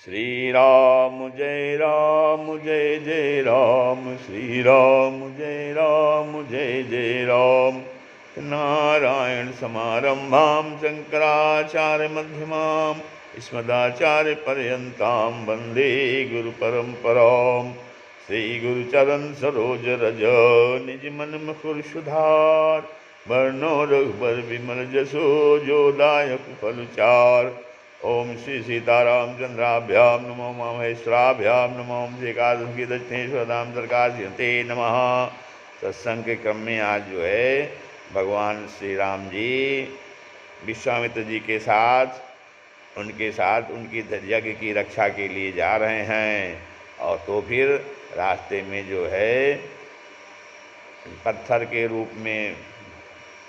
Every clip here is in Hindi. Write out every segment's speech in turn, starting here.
श्री राम जय जय राम, श्री राम जय जय राम। नारायण समारंभां शंकराचार्य मध्यमाम् अस्मदाचार्य पर्यन्तां वन्दे गुरुपरम्पराम्। श्री गुरुचरण सरोज रज निज मन मुकुर सुधार, वर्णो रघुबर विमल जसो जो दायक फलचार। ओम श्री सीतारामचंद्राभ्यां नमो महेश्वराभ्यां नमो एकादश की दक्षिणेश्वरधाम सरकार ते नमः। सत्संग के क्रम में आज जो है भगवान श्री राम जी विश्वामित्र जी के साथ उनकी यज्ञ की रक्षा के लिए जा रहे हैं। और तो फिर रास्ते में जो है पत्थर के रूप में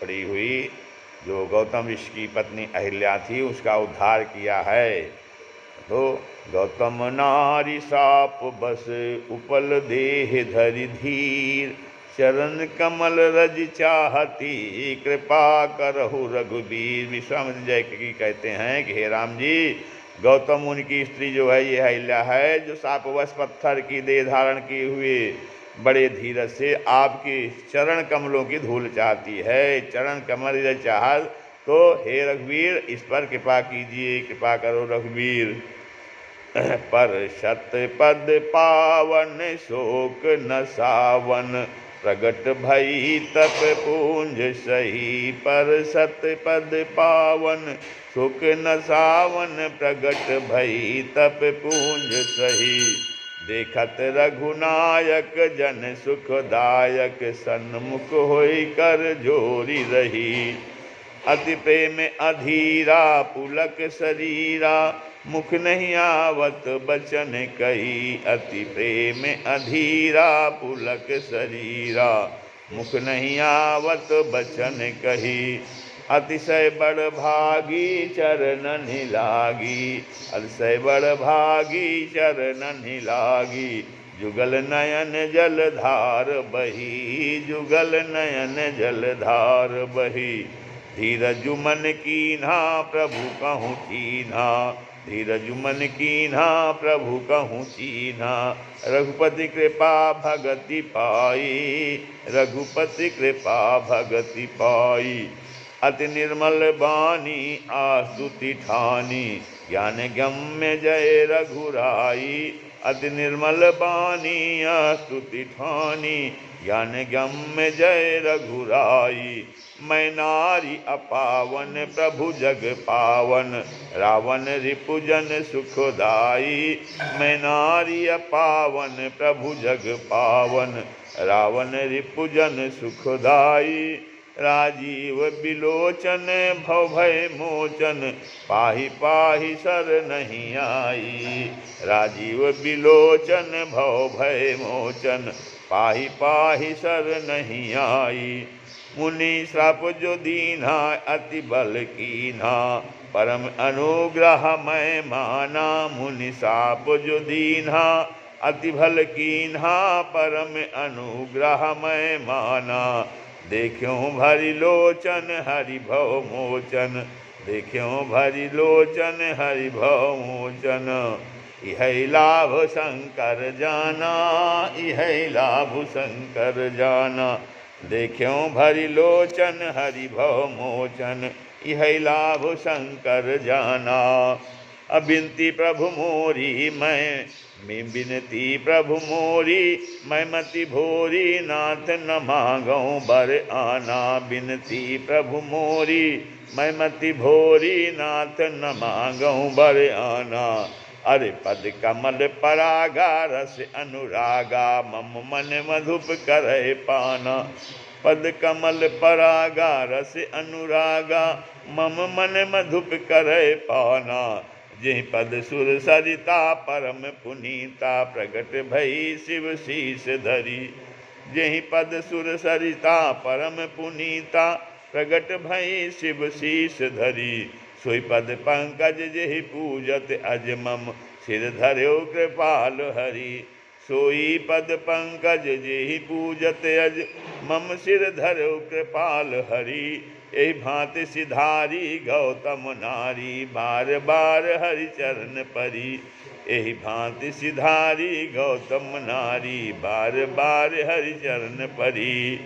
पड़ी हुई जो गौतम ऋषि की पत्नी अहिल्या थी उसका उद्धार किया है। तो गौतम नारी साप बस उपल देह धरि धीर, चरण कमल रज चाहती कृपा करहु रघुबीर। विश्वामित्र जय की कहते हैं कि हे राम जी, गौतम मुनि की स्त्री जो है ये अहिल्या है, जो सापवश पत्थर की देह धारण किए हुए बड़े धीरज से आपके चरण कमलों की धूल चाहती है। चरण कमल यदि चाहत तो हे रघुवीर इस पर कृपा कीजिए, कृपा करो रघुवीर। पर शत पद पावन शोक न सावन, प्रगट भई तप पूंज सही। पर शत पद पावन शोक न सावन, प्रगट भई तप पूंज सही। देखत रघुनायक जन सुखदायक, सन्मुख होई कर जोरी रही। अति प्रेम अधीरा पुलक शरीरा, मुख नहीं आवत बचन कही। अति प्रेम अधीरा पुलक शरीरा, मुख नहीं आवत बचन कही। अतिशय बड़ भागी चरणन लागी, अतिशय बड़ भागी चरणन लागी। जुगल नयन जलधार बही, जुगल नयन जलधार बही। धीरज मन कीन्हा प्रभु कहूँ चीन्हा, धीरज मन कीन्हा प्रभु कहूँ चीन्हा। रघुपति कृपा भगति पाई, रघुपति कृपा भगति पाई। अति निर्मल बानी आस्तुति ठानी, ज्ञान गम्य जय रघुराई। अति निर्मल बानी आस्तुति ठानी, ज्ञान गम्य जय रघुराई। मैं नारी अपावन प्रभु जग पावन, रावण रिपुजन सुखदाई। मैं नारी अपावन प्रभु जग पावन, रावण रिपुजन सुखदाई। राजीव बिलोचन भव भय मोचन, पाहि पाहि सर नहीं आई। राजीव बिलोचन भव भय मोचन, पाहि पाहि सर नहीं आई। मुनि श्राप जो दीन्हा अति बल कीन्हा, परम अनुग्रह मैं माना। मुनि श्राप जो दीन्हा अति भल कीन्हा, परम अनुग्रह मैं माना। देखियो भरि लोचन हरि भव मोचन, देखियो भरि लोचन हरि भव मोचन। इहै लाभ शंकर जाना, इहै लाभ शंकर जाना। देखियो भरि लोचन हरि भव मोचन, इहै लाभ शंकर जाना। अबिनती प्रभु मोरी मैं बिनती प्रभु मोरी, मैं मति भोरी नाथ न मांगऊँ बर आना। बिनती प्रभु मोरी मैं मति भोरी, नाथ न मांगऊँ बर आना। अरे पद कमल परागा रस अनुरागा, मम मन मधुप करय पाना। पद कमल परागा रस अनुरागा, मम मन मधुप करय पाना। जिहि पद सुर सरिता परम पुनीता, प्रगट भई शिव शीस धरी। जिहि पद सुर सरिता परम पुनीता, प्रगट भई शिव शीस धरी। सोई पद पंकज जिहि पूजत अज मम, सिर धर्यो कृपाल हरि। सोई पद पंकज जिहि पूजत अज मम, सिर धर्यो कृपाल हरि। यही भांति सिधारी गौतम नारी, बार बार हरि चरण परी। यही भांति सिधारी गौतम नारी, बार बार हरि चरण परी।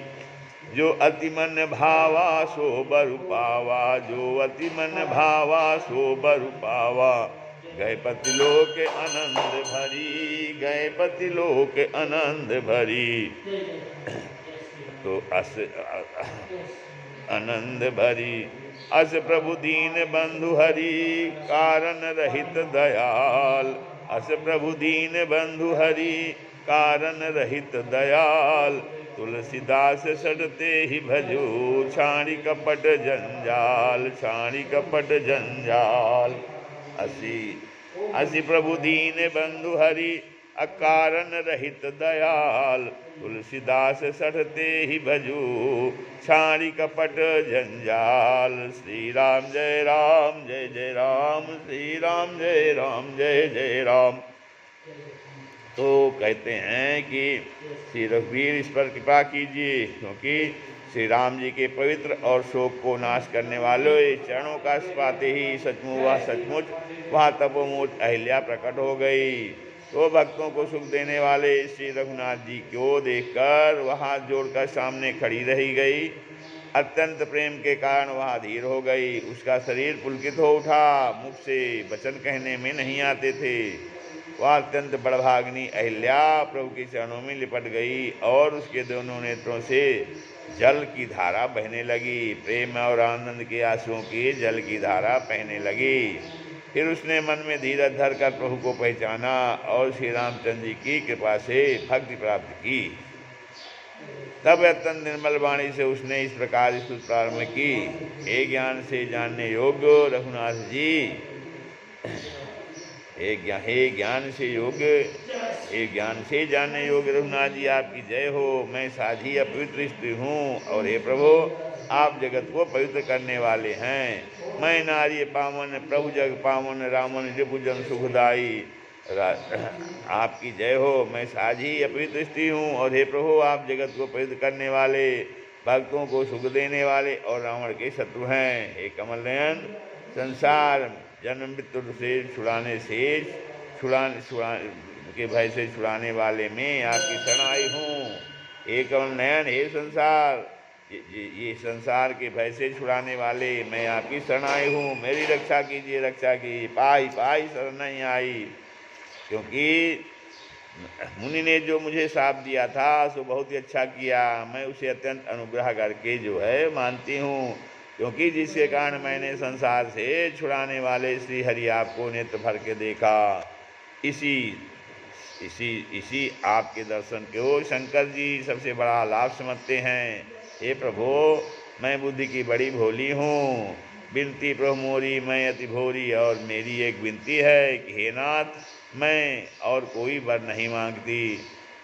जो अति मन भावा सो बर पावा, जो अति मन भावा सो बर पावा। गए पति लोक आनंद भरी, गए पति लोक आनंद भरी। तो अस आनंद भरी। अस प्रभु दीन बंधु हरि, कारण रहित दयाल। अस प्रभु दीन बंधु हरि, कारण रहित दयाल। तुलसीदास सड़ते ही भजो, छाणी कपट जंजाल, छाणी कपट जंजाल। असी प्रभु दीन बंधु हरि, अकारण रहित दयाल। तुलसीदास सड़ते ही भजो, छाणी कपट जंजाल। श्री राम जय राम, जय जय राम, श्री राम जय राम, जय जय राम। तो कहते हैं कि श्री रघुवीर इस पर कृपा कीजिए, क्योंकि श्री राम जी के पवित्र और शोक को नाश करने वाले चरणों का पाते ही सचमुच वहाँ तपोमूर्त अहिल्या प्रकट हो गई। तो भक्तों को सुख देने वाले श्री रघुनाथ जी को देखकर वह हाथ जोड़कर सामने खड़ी रही गई। अत्यंत प्रेम के कारण वह अधीर हो गई। उसका शरीर पुलकित हो उठा, मुख से वचन कहने में नहीं आते थे। वह अत्यंत बड़भाग्नि अहिल्या प्रभु के चरणों में लिपट गई और उसके दोनों नेत्रों से जल की धारा बहने लगी। प्रेम और आनंद के आंसुओं की जल की धारा बहने लगी। फिर उसने मन में धीरज धर कर प्रभु को पहचाना और श्री रामचंद्र जी की कृपा से भक्ति प्राप्त की। तब अत्यंत निर्मल वाणी से उसने इस प्रकार स्तुति प्रारंभ की। हे ज्ञान से जानने योग्य रघुनाथ जी, हे ज्ञान से जानने योग्य रघुनाथ जी, आपकी जय हो। मैं साधी अपवित्र स्त्री हूँ और हे प्रभु आप जगत को पवित्र करने वाले हैं। मैं नारी पावन प्रभु जग पावन, रामन रिपुजन सुखदाई। आपकी जय हो। मैं साधी अपवित्र स्त्री हूँ और हे प्रभु आप जगत को पवित्र करने वाले, भक्तों को सुख देने वाले और रावण के शत्रु हैं। हे कमल नयन, संसार जन्म मृत्यु से छुड़ाने के भय से छुड़ाने वाले मैं आपकी शरण आई हूँ। हे कमल नयन, हे संसार, ये संसार के भय से छुड़ाने वाले मैं आपकी शरण आई हूँ। मेरी रक्षा कीजिए, रक्षा कीजिए। पाई शरण नहीं आई। क्योंकि मुनि ने जो मुझे शाप दिया था सो बहुत ही अच्छा किया। मैं उसे अत्यंत अनुग्रह करके जो है मानती हूँ, क्योंकि जिसके कारण मैंने संसार से छुड़ाने वाले श्री हरि आपको नेत्र भर के देखा। इसी आपके दर्शन को शंकर जी सबसे बड़ा लाभ समझते हैं। हे प्रभु मैं बुद्धि की बड़ी भोली हूँ। विनती प्रभु मोरी मैं अति भोरी, और मेरी एक विनती है कि हे नाथ मैं और कोई वर नहीं मांगती,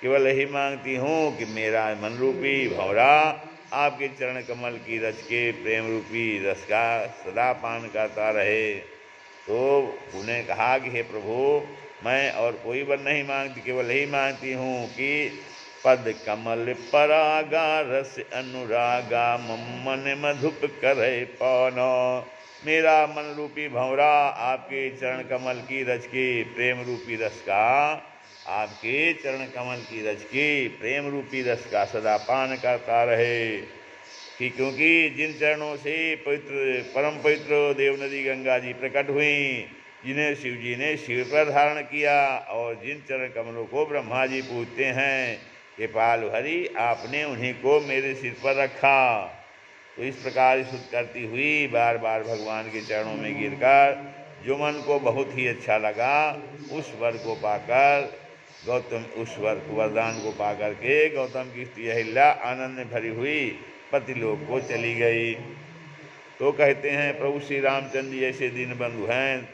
केवल यही मांगती हूँ कि मेरा मन रूपी भंवरा आपके चरण कमल की रच के प्रेम रूपी रस का सदा पान करता रहे। तो उन्हें कहा कि हे प्रभु मैं और कोई वर नहीं मांगती, केवल यही मांगती हूँ कि पद कमल परागा रस अनुरागा मन मधुप करे पाना। मेरा मन रूपी भंवरा आपके चरण कमल की रच के प्रेम रूपी रस का, आपके चरण कमल की रच के प्रेम रूपी रस का सदा पान करता रहे। कि क्योंकि जिन चरणों से परम पवित्र देव नदी गंगा जी प्रकट हुई, जिन्हें शिव जी ने शिव पर धारण किया, और जिन चरण कमलों को ब्रह्मा जी पूजते हैं, कृपालु हरि आपने उन्हीं को मेरे सिर पर रखा। तो इस प्रकार स्तुति करती हुई बार बार भगवान के चरणों में गिरकर जो मन को बहुत ही अच्छा लगा, उस वर को पाकर गौतम, उस वरदान को पाकर के गौतम की स्त्री अहिल्या आनंद में भरी हुई पतिलोक को चली गई। तो कहते हैं प्रभु श्री रामचंद्र जी ऐसे दीन बंधु हैं।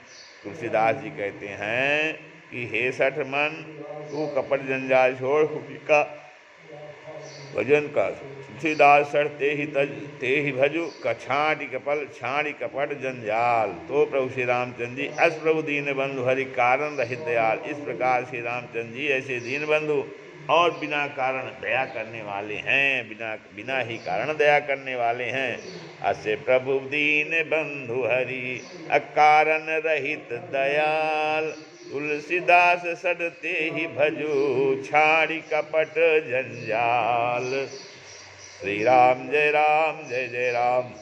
तुलसीदास जी कहते हैं कि हे सठ मन तू कपट जंजाल छोड़ का भजन कर। तुलसीदास सठ ते ही भजु कछाड़ी कपल छाड़ी कपट जंजाल। तो प्रभु श्री रामचंद्र जी अस प्रभु दीन बंधु हरि कारण रहित दयाल। इस प्रकार श्री रामचंद्र जी ऐसे दीन बंधु और बिना कारण दया करने वाले हैं, बिना बिना ही कारण दया करने वाले हैं। असे प्रभु दीन बंधु हरि, अकारण रहित दयाल। तुलसीदास सडते ही भजो, छाड़ी कपट जंजाल। श्री राम जय राम जय जय राम।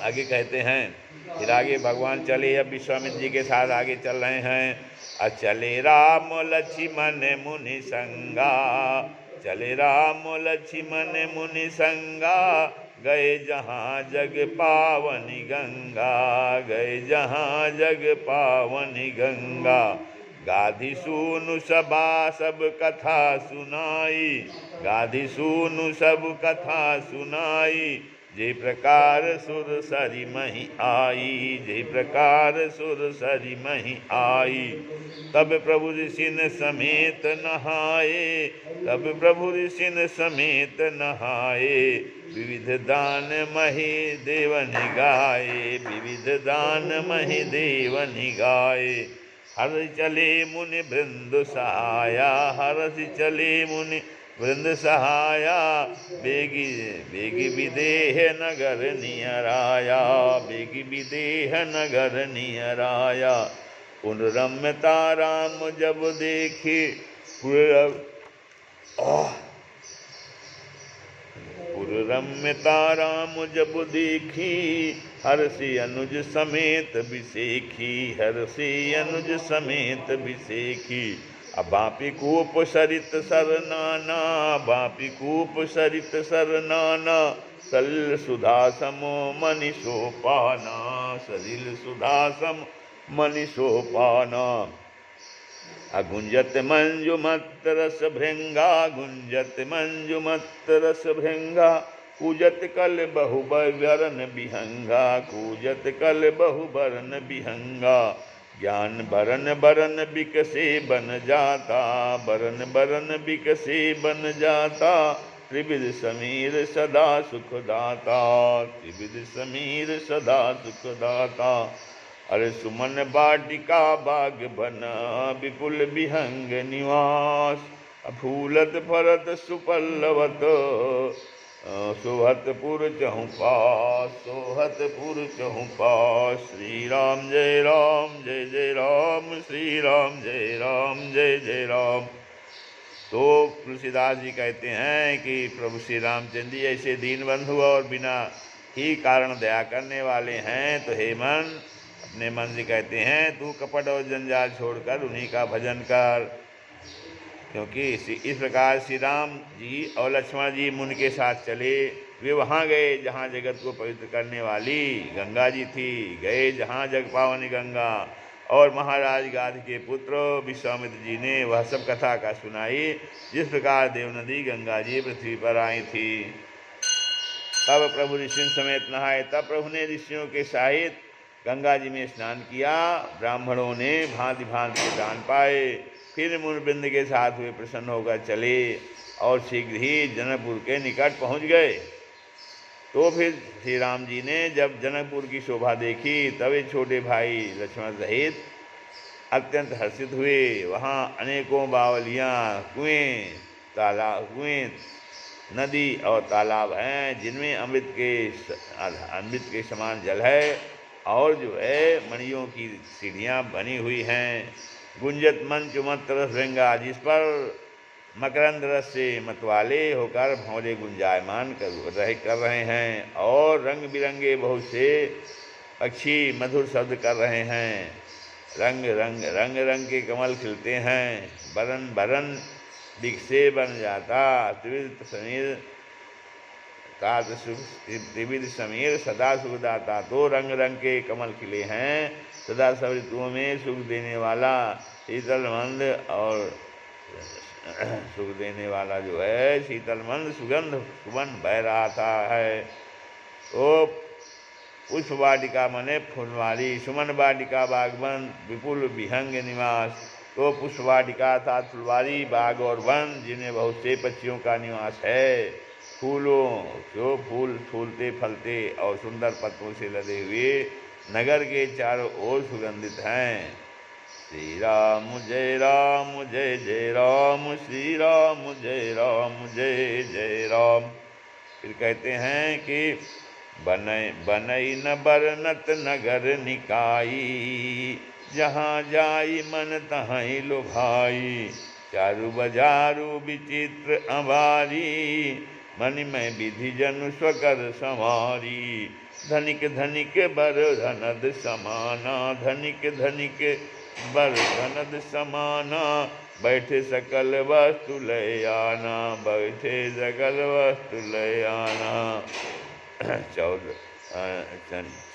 आगे कहते हैं, फिर आगे भगवान चले, अब विश्वामित्र जी के साथ आगे चल रहे हैं। अचले राम लक्ष्मण मुनि संगा, चले राम लक्ष्मण मुनि संगा। गए जहाँ जग पावनी गंगा, गए जहाँ जग पावनी गंगा। गाधी सूनु सबा सब कथा सुनाई, गाधी सूनु सब कथा सुनाई। जे प्रकार सुर सरी मही आई, जे प्रकार सुर सरी मही आई। तब प्रभु ऋषिन समेत नहाए, तब प्रभु ऋषिन समेत नहाए। विविध दान मही देवन गाए, विविध दान मही देवन गाए। हर्ष चले मुनि वृंद सहाया, हर्ष चले मुनि वृंद सहाया। बेगी बेगी विदेह नगर नियराया, बेगी विदेह नगर नियराया। पुनरम्यता राम जब देखी, पुनरम्यता राम जब देखी। हर्षि अनुज समेत बिसेखी, हर्षि अनुज समेत बिसेखी। बापी कूप सरित सर नाना, बापी कूप सरित सर नाना। सलिल सुधा समो मनि सोपाना, सलिल सुधा सम मनि सोपाना। अगुंजत मंजुमत रस भृंगा, गुंजत मंजुमत रस भृंगा। कूजत कल बहु बरन बिहंगा, कूजत कल बहु बरन बिहंगा। ज्ञान बरन बरन बिकसे बन जाता, बरन बरन बिकसे बन जाता। त्रिविध समीर सदा सुख दाता, त्रिविध समीर सदा सुख दाता। अरे सुमन बाटिका बाग बना, विपुल विहंग निवास। फूलत फरत सुपल्लवत, सोहतपुर चहु पास, सोहतपुर चहु पास। श्री राम जय राम जय जय राम, श्री राम जय राम जय जय राम। तो तुलसीदास जी कहते हैं कि प्रभु श्री रामचंद्र जी ऐसे दीन बंधु और बिना ही कारण दया करने वाले हैं। तो हे मन, अपने मन से कहते हैं तू कपट और जंजाल छोड़कर उन्हीं का भजन कर। क्योंकि इस प्रकार श्री राम जी और लक्ष्मण जी मुनि के साथ चले। वे वहाँ गए जहाँ जगत को पवित्र करने वाली गंगा जी थी, गए जहाँ जग पावनी गंगा। और महाराज गाधी के पुत्र विश्वामित्र जी ने वह सब कथा का सुनाई, जिस प्रकार देवनदी गंगा जी पृथ्वी पर आई थी। तब प्रभु ऋषियों समेत नहाए। तब प्रभु ने ऋषियों के सहित गंगा जी में स्नान किया। ब्राह्मणों ने भांति भांति के दान पाए। फिर मुनिवृंद के साथ वे प्रसन्न होकर चले और शीघ्र ही जनकपुर के निकट पहुंच गए। तो फिर श्री राम जी ने जब जनकपुर की शोभा देखी, तब वे छोटे भाई लक्ष्मण सहित अत्यंत हर्षित हुए। वहाँ अनेकों बावलियाँ, कुएं, तालाब, कुएं, नदी और तालाब हैं, जिनमें अमृत के समान जल है और जो है मणियों की सीढ़ियाँ बनी हुई हैं। गुंजत मंच मत रस भृंगा, जिस पर मकरंद रस से मतवाले होकर भौरे गुंजायमान कर रहे हैं। और रंग बिरंगे बहुत से पक्षी मधुर शब्द कर रहे हैं। रंग रंग रंग रंग के कमल खिलते हैं। बरन बरन दिखसे बन जाता। त्रिविध समीर सदा सुख दाता। तो रंग रंग के कमल खिले हैं, सदा सब ऋतुओं में सुख देने वाला, शीतल मंद और सुख देने वाला जो है शीतल मंद सुगंध सुबन बह रहा था है। तो पुष्प वाटिका मने फुलवारी, सुमन वाटिका बागवन, विपुल विहंग निवास। तो पुष्प वाटिका था फुलवारी, बाग और वन, जिन्हें बहुत से पक्षियों का निवास है। फूलों जो फूल फूलते फलते और सुंदर पत्तों से लदे हुए नगर के चारों ओर सुगंधित हैं। श्री राम जय जय राम, श्री राम जय जय राम। फिर कहते हैं कि बनई न बरनत नगर निकाई, जहाँ जाई मन तहाँ लुभाई। चारु बजारू विचित्र अबारी, मन में विधि जनु स्वकर संवारी। धनिक धनिक बर धनद समाना, धनिक धनिक बर धनद समाना। बैठे सकल वस्तु लय आना, बैठे सकल वस्तु लय आना।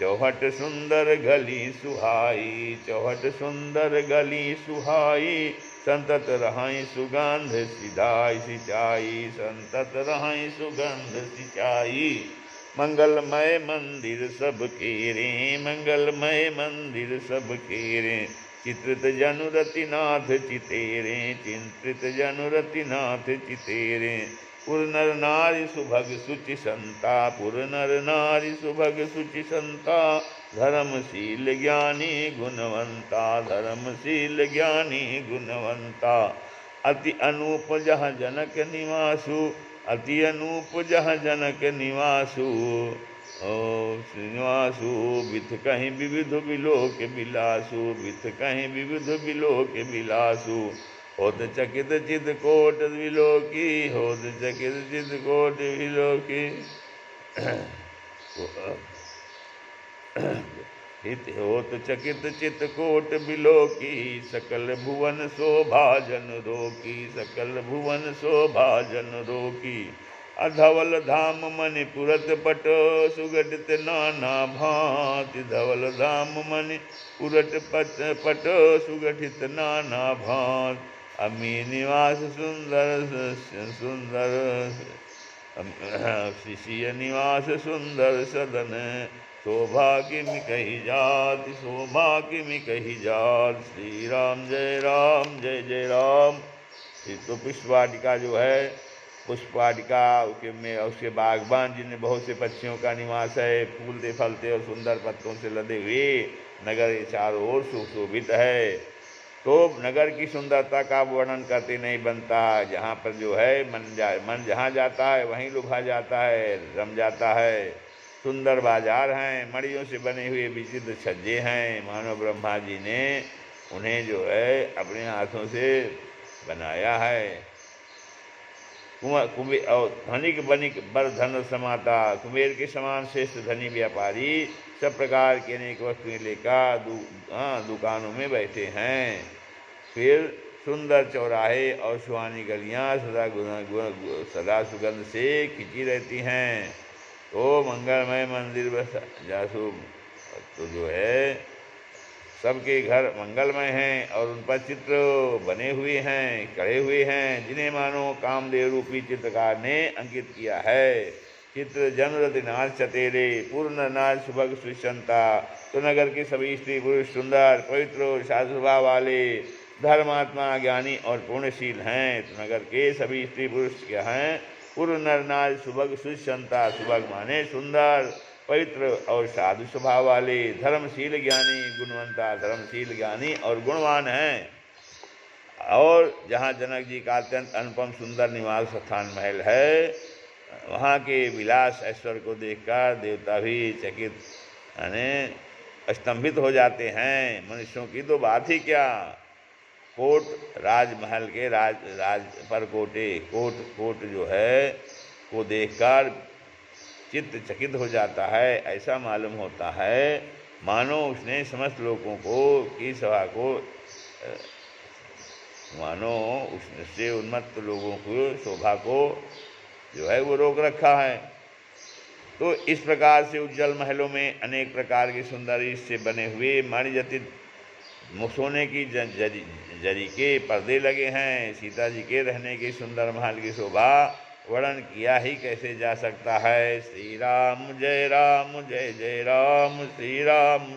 चौहट सुंदर गली सुहाई, चौहट सुंदर गली सुहाई। संतत रहाई सुगंध सिधाई सिंचाई, संतत रहाई सुगंध सिंचाई। मंगलमय मंदिर सब केरे, मंगलमय मंदिर सब केरे। चित्रित जनुरति नाथ चितेरे, चिंतित जनुरति नाथ चितेरे। पुर नर नारी सुभग सुचि संता, पुर नर नारी सुभग सुचि संता। धर्मशील ज्ञानी गुणवंता, धर्मशील ज्ञानी गुणवंता। अति अनूप जहाँ जनक निवासु, अति अनूप जहाँ जनक निवासु। श्रीनिवासु विथ कहीं विविध विलोक विलासु, विथ कहीं विविध विलोक विलासु। होत चकित चित कोट विलोकी, होत चकित चित कोट विलोकी। हित होत चकित चित कोट विलोकी। सकल भुवन शोभा जन रोकी, सकल भुवन शोभा जन रोकी। अधवल धाम मणिपुरत पट, सुगठित नाना भांति। धवल धाम मणिपुरत पट, सुगठित नाना भांति। अमी निवास सुंदर सुंदर, शिष्य निवास सुंदर सदन। सौभाग्य में कही जात, सौभाग्य में कही जात। श्री राम जय जय राम। तो पुष्पवाटिका जो है, पुष्पवाटिका में उसके बागबान जिनमें बहुत से पक्षियों का निवास है। फूलते फलते और सुंदर पत्तों से लदे हुए नगर चारों ओर सुशोभित है। तो नगर की सुंदरता का वर्णन करते नहीं बनता। जहाँ पर जो है मन जहाँ जाता है वहीं लुभा जाता है, रम जाता है। सुंदर बाजार हैं, मड़ियों से बने हुए विचित्र छज्जे हैं। मानो ब्रह्मा जी ने उन्हें जो है अपने हाथों से बनाया है। कुबेर और धनिक बनिक बर धन समाता, कुबेर के समान श्रेष्ठ धनी व्यापारी सब प्रकार की अनेक वस्तुएं लेकर दुकानों में बैठे हैं। फिर सुंदर चौराहे और सुहानी गलियां सदा सुगंध से खिंची रहती हैं। तो मंगलमय मंदिर बस जासु, तो जो है सबके घर मंगलमय हैं और उन पर चित्र बने हुए हैं, कड़े हुए हैं, जिन्हें मानो कामदेव रूपी चित्रकार ने अंकित किया है। चित्र जनरति नाथ चतेरे, पूर्ण नाथ सुभग सुशंता। तो नगर के सभी स्त्री पुरुष सुंदर पवित्र साधु स्वभाव वाले, धर्मात्मा ज्ञानी और पूर्णशील हैं। तो नगर के सभी स्त्री पुरुष क्या हैं? पूर्ण नर नारी सुभग सुशंता। सुभग माने सुंदर पवित्र और साधु स्वभाव वाले, धर्मशील ज्ञानी गुणवंता, धर्मशील ज्ञानी और गुणवान हैं। और जहाँ जनक जी का अत्यंत अनुपम सुंदर निवास स्थान महल है, वहाँ के विलास ऐश्वर्य को देखकर देवता भी चकित यानी स्तंभित हो जाते हैं। मनुष्यों की तो बात ही क्या। कोट राजमहल के राज परकोटे कोट जो है को देखकर चित्त चकित हो जाता है। ऐसा मालूम होता है मानो उसने समस्त लोगों को की सभा को मानो उससे उन्मत्त लोगों को शोभा को जो है वो रोक रखा है। तो इस प्रकार से उज्जवल महलों में अनेक प्रकार के सुंदर से बने हुए मणिजटित सोने की जरी के पर्दे लगे हैं। सीता जी के रहने के सुंदर महल की शोभा वर्णन किया ही कैसे जा सकता है। श्री राम जय जय राम, श्री राम।